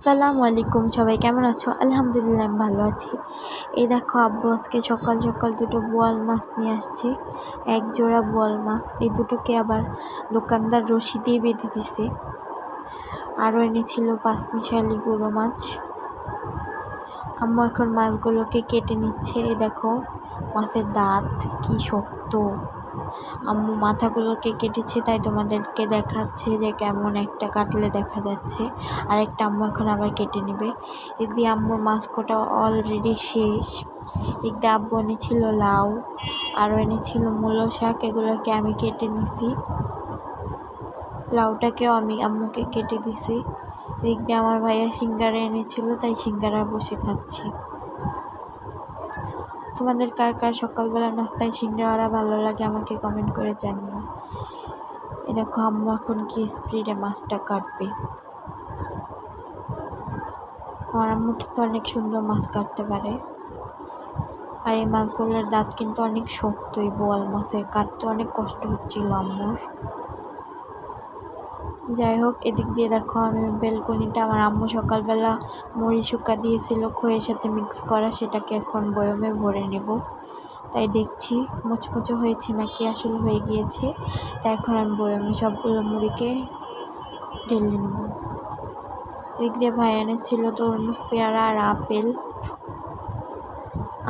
আসসালামু আলাইকুম, সবাই কেমন আছো? আলহামদুলিল্লাহ আমি ভালো আছি। এই দেখো আব্বু আজকে সকাল সকাল দুটো বোয়াল মাছ নিয়ে আসছে, এক জোড়া বোয়াল মাছ। এই দুটোকে আবার দোকানদার রশি দিয়ে বেঁধে দিছে। আরও এনেছিল পাঁচমিশালি গুঁড়ো মাছ। আম্মু এখন মাছগুলোকে কেটে নিচ্ছে। এই দেখো মাছের দাঁত কি শক্ত। আম্মু মাথাগুলোকে কেটেছে, তাই তোমাদেরকে দেখাচ্ছে যে কেমন একটা কাটলে দেখা যাচ্ছে। আর একটা আম্মু এখন আবার কেটে নেবে। এদিকে আম্মুর মাছ কাটা অলরেডি শেষ। এদিকে আব্বু এনেছিল লাউ, আরও এনেছিল মূলো শাক। এগুলোকে আমি কেটে নিছি, লাউটাকেও আমি আম্মুকে কেটে দিছি। এদিকে আমার ভাইয়া সিঙ্গারা এনেছিল, তাই সিঙ্গারা বসে খাচ্ছি। তোমাদের কার কার সকালবেলা নাস্তায় সিঙ্গারা ভালো লাগে আমাকে কমেন্ট করে জানিও। দেখো আম্মু এখন কি স্পিডে মাছটা কাটবে। আমার আম্মু কিন্তু অনেক সুন্দর মাছ কাটতে পারে। আর এই মাছগুলোর দাঁত কিন্তু অনেক শক্ত। এই বোয়াল মাছের কাটতে অনেক কষ্ট হচ্ছিল আম্মুর। যাই হোক, এদিক দিয়ে দেখো আমি বেলকনিতে আমার আম্মু সকালবেলা মুড়ি শুকা দিয়েছিল খইয়ের সাথে মিক্স করা, সেটাকে এখন বয়মে ভরে নেব। তাই দেখছি মুচমুচে হয়েছে নাকি আসলে হয়ে গিয়েছে। তাই এখন আমি বয়মে সবগুলো মুড়িকে ঢেলে নেব। এদিক দিয়ে ভাই এনেছিল তরমুজ, পেয়ারা আর আপেল।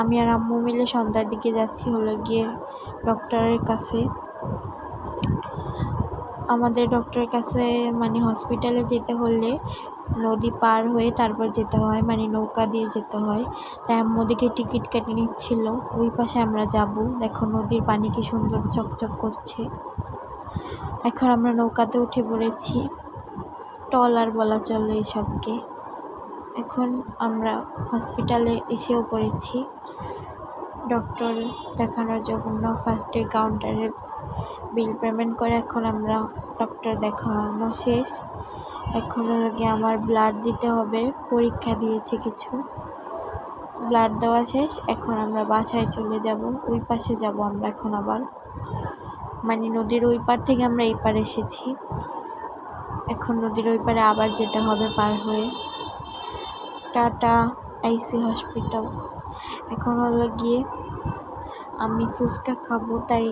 আমি আর আম্মু মিলে সন্ধ্যার দিকে যাচ্ছি হলো গিয়ে ডক্টরের কাছে। আমাদের ডক্টরের কাছে মানে হসপিটালে যেতে হলে নদী পার হয়ে তারপর যেতে হয়, মানে নৌকা দিয়ে যেতে হয়। তাই আম্মু দিকে টিকিট কেটে নিচ্ছিল। ওই পাশে আমরা যাব। দেখো নদীর পানি কি সুন্দর চকচক করছে। এখন আমরা নৌকাতে উঠে পড়েছি, ট্রলার বলা চলে এসবকে। এখন আমরা হসপিটালে এসেও পড়েছি ডক্টর দেখানোর জন্য। ফার্স্টে কাউন্টারে বিল পেমেন্ট করে এখন আমরা ডক্টর দেখানো শেষ। এখন লাগে আমার ব্লাড দিতে হবে, পরীক্ষা দিয়েছে কিছু, ব্লাড দেওয়া শেষ। এখন আমরা বাসায় চলে যাব। ওই পাশে যাব আমরা এখন আবার, মানে নদীর ওই পার থেকে আমরা এই পার এসেছি। এখন নদীর ওই পারে আবার যেতে হবে পার হয়ে। টাটা আইসি হসপিটাল। এখন হলো গিয়ে আমি ফুচকা খাবো, তাই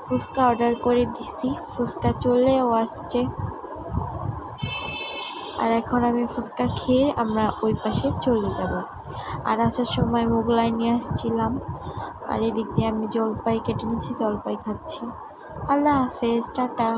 ফুচকা অর্ডার করে দিছি। ফুচকা চলেও আসছে। আর এখন আমি ফুচকা খেয়ে আমরা ওই পাশে চলে যাব। আর আসার সময় মোগলাই নিয়ে আসছিলাম। আর এদিক দিয়ে আমি জলপাই কেটে নিচ্ছি, জলপাই খাচ্ছি। আল্লাহ হাফেজ, টাটা।